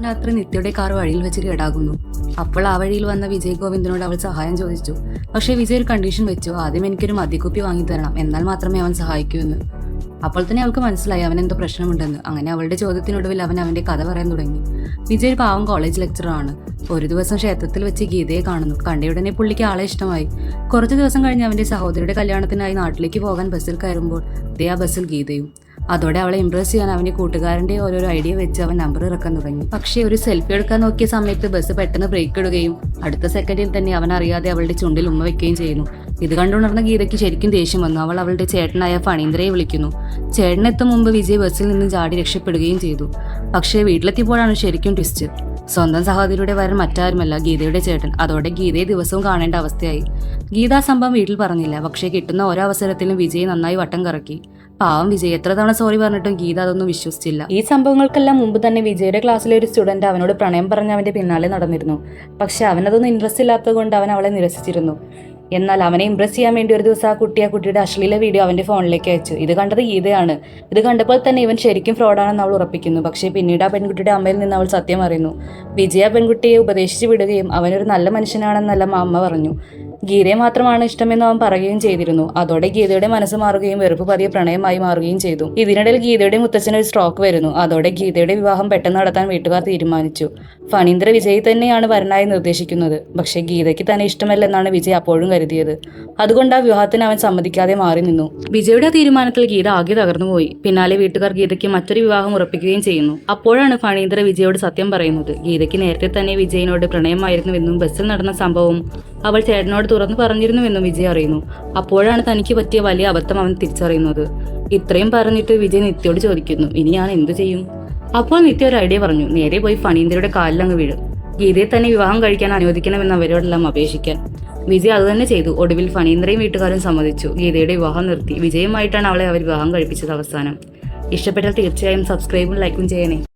രാത്രി നിത്യയുടെ കാർ വഴിയിൽ വെച്ച് കേടാകുന്നു. അപ്പോൾ ആ വഴിയിൽ വന്ന വിജയ് ഗോവിന്ദനോട് അവൾ സഹായം ചോദിച്ചു. പക്ഷേ വിജയ് ഒരു കണ്ടീഷൻ വെച്ചു. ആദ്യം എനിക്കൊരു മദ്യക്കുപ്പി വാങ്ങി തരണം, എന്നാൽ മാത്രമേ അവൻ സഹായിക്കൂ എന്ന്. അപ്പോൾ തന്നെ അവൾക്ക് മനസ്സിലായി അവൻ എന്തോ പ്രശ്നമുണ്ടെന്ന്. അങ്ങനെ അവളുടെ ചോദ്യത്തിനൊടുവിൽ അവൻ അവന്റെ കഥ പറയാൻ തുടങ്ങി. വിജയ് ഒരു പാവം കോളേജ് ലെക്ചറാണ്. ഒരു ദിവസം ക്ഷേത്രത്തിൽ വെച്ച് ഗീതയെ കാണുന്നു. കണ്ടയുടനെ പുള്ളിക്ക് ആളെ ഇഷ്ടമായി. കുറച്ചു ദിവസം കഴിഞ്ഞ് അവന്റെ സഹോദരിയുടെ കല്യാണത്തിനായി നാട്ടിലേക്ക് പോകാൻ ബസ്സിൽ കയറുമ്പോൾ ആ ബസ്സിൽ ഗീതയും. അതോടെ അവളെ ഇംപ്രസ് ചെയ്യാൻ അവന്റെ കൂട്ടുകാരന്റെ ഓരോരോ ഐഡിയ വെച്ച് അവൻ നമ്പർ ഇറക്കാൻ തുടങ്ങി. പക്ഷേ ഒരു സെൽഫി എടുക്കാൻ നോക്കിയ സമയത്ത് ബസ് പെട്ടെന്ന് ബ്രേക്ക് ഇടുകയും അടുത്ത സെക്കൻഡിൽ തന്നെ അവൻ അറിയാതെ അവളുടെ ചുണ്ടിൽ ഉമ്മ വെക്കുകയും ചെയ്യുന്നു. ഇത് കണ്ടുണർന്ന ഗീതയ്ക്ക് ശരിക്കും ദേഷ്യം വന്നു. അവൾ അവളുടെ ചേട്ടനായ ഫണീന്ദ്രയെ വിളിക്കുന്നു. ചേട്ടനെത്തും മുമ്പ് വിജയ് ബസ്സിൽ നിന്ന് ചാടി രക്ഷപ്പെടുകയും ചെയ്തു. പക്ഷേ വീട്ടിലെത്തിയപ്പോഴാണ് ശരിക്കും ട്വിസ്റ്റ്. സ്വന്തം സഹോദരിയുടെ വരൻ മറ്റാരുമല്ല, ഗീതയുടെ ചേട്ടൻ. അതോടെ ഗീതയെ ദിവസവും കാണേണ്ട അവസ്ഥയായി. ഗീത ആ സംഭവം വീട്ടിൽ പറഞ്ഞില്ല. പക്ഷേ കിട്ടുന്ന ഓരോ അവസരത്തിലും വിജയ് നന്നായി വട്ടം കറക്കി. പാവം വിജയ് എത്ര തവണ സോറി പറഞ്ഞിട്ടും ഗീത അതൊന്നും വിശ്വസിച്ചില്ല. ഈ സംഭവങ്ങൾക്കെല്ലാം മുമ്പ് തന്നെ വിജയുടെ ക്ലാസ്സിലെ ഒരു സ്റ്റുഡന്റ് അവനോട് പ്രണയം പറഞ്ഞ് അവന്റെ പിന്നാലെ നടന്നിരുന്നു. പക്ഷെ അവനതൊന്നും ഇൻട്രസ്റ്റ് ഇല്ലാത്തത് കൊണ്ട് അവൻ അവളെ നിരസിച്ചിരുന്നു. എന്നാൽ അവനെ ഇംപ്രസ് ചെയ്യാൻ വേണ്ടി ഒരു ദിവസം ആ കുട്ടിയുടെ അശ്ലീല വീഡിയോ അവന്റെ ഫോണിലേക്ക് അയച്ചു. ഇത് കണ്ടത് ഗീതയാണ്. ഇത് കണ്ടപ്പോൾ തന്നെ ഇവൻ ശരിക്കും ഫ്രോഡാണെന്ന് അവൾ ഉറപ്പിക്കുന്നു. പക്ഷേ പിന്നീട് ആ പെൺകുട്ടിയുടെ അമ്മയിൽ നിന്ന് അവൾ സത്യം അറിയുന്നു. വിജയ പെൺകുട്ടിയെ ഉപദേശിച്ചു വിടുകയും അവനൊരു നല്ല മനുഷ്യനാണെന്നല്ല അമ്മ പറഞ്ഞു. ഗീതയെ മാത്രമാണ് ഇഷ്ടമെന്ന് അവൻ പറയുകയും ചെയ്തിരുന്നു. അതോടെ ഗീതയുടെ മനസ്സ് മാറുകയും വെറുപ്പ് പതിയെ പ്രണയമായി മാറുകയും ചെയ്തു. ഇതിനിടയിൽ ഗീതയുടെ മുത്തച്ഛന് ഒരു സ്ട്രോക്ക് വരുന്നു. അതോടെ ഗീതയുടെ വിവാഹം പെട്ടെന്ന് നടത്താൻ വീട്ടുകാർ തീരുമാനിച്ചു. ഫണീന്ദ്ര വിജയ് തന്നെയാണ് വരനായി നിർദ്ദേശിക്കുന്നത്. പക്ഷേ ഗീതയ്ക്ക് തന്നെ ഇഷ്ടമല്ലെന്നാണ് വിജയ് അപ്പോഴും കരുതിയത്. അതുകൊണ്ട് ആ വിവാഹത്തിന് അവൻ സമ്മതിക്കാതെ മാറി നിന്നു. വിജയുടെ തീരുമാനത്തിൽ ഗീത ആകെ തകർന്നുപോയി. പിന്നാലെ വീട്ടുകാർ ഗീതയ്ക്ക് മറ്റൊരു വിവാഹം ഉറപ്പിക്കുകയും ചെയ്യുന്നു. അപ്പോഴാണ് ഫണീന്ദ്ര വിജയോട് സത്യം പറയുന്നത്. ഗീതയ്ക്ക് നേരത്തെ തന്നെ വിജയിനോട് പ്രണയമായിരുന്നുവെന്നും ബസ്സിൽ നടന്ന സംഭവം അവൾ ചേട്ടനോട് തുറന്നു പറഞ്ഞിരുന്നുവെന്നും വിജയ് അറിയുന്നു. അപ്പോഴാണ് തനിക്ക് പറ്റിയ വലിയ അബദ്ധം അവൻ തിരിച്ചറിയുന്നത്. ഇത്രയും പറഞ്ഞിട്ട് വിജയ് നിത്യയോട് ചോദിക്കുന്നു, ഇനി ഞാൻ എന്തു ചെയ്യും? അപ്പോൾ നിത്യ ഒരു ഐഡിയ പറഞ്ഞു. നേരെ പോയി ഫണീന്ദ്രയുടെ കാലിലങ്ങ് വീഴും. ഗീതയെ തന്നെ വിവാഹം കഴിക്കാൻ അനുവദിക്കണമെന്ന് അവരോടെല്ലാം അപേക്ഷിക്കാൻ. വിജയ് അതുതന്നെ ചെയ്തു. ഒടുവിൽ ഫണീന്ദ്രയും വീട്ടുകാരും സമ്മതിച്ചു. ഗീതയുടെ വിവാഹം നിർത്തി. വിജയുമായിട്ടാണ് അവളെ അവർ വിവാഹം കഴിപ്പിച്ചത് അവസാനം. ഇഷ്ടപ്പെട്ടാൽ തീർച്ചയായും സബ്സ്ക്രൈബും ലൈക്കും ചെയ്യണേ.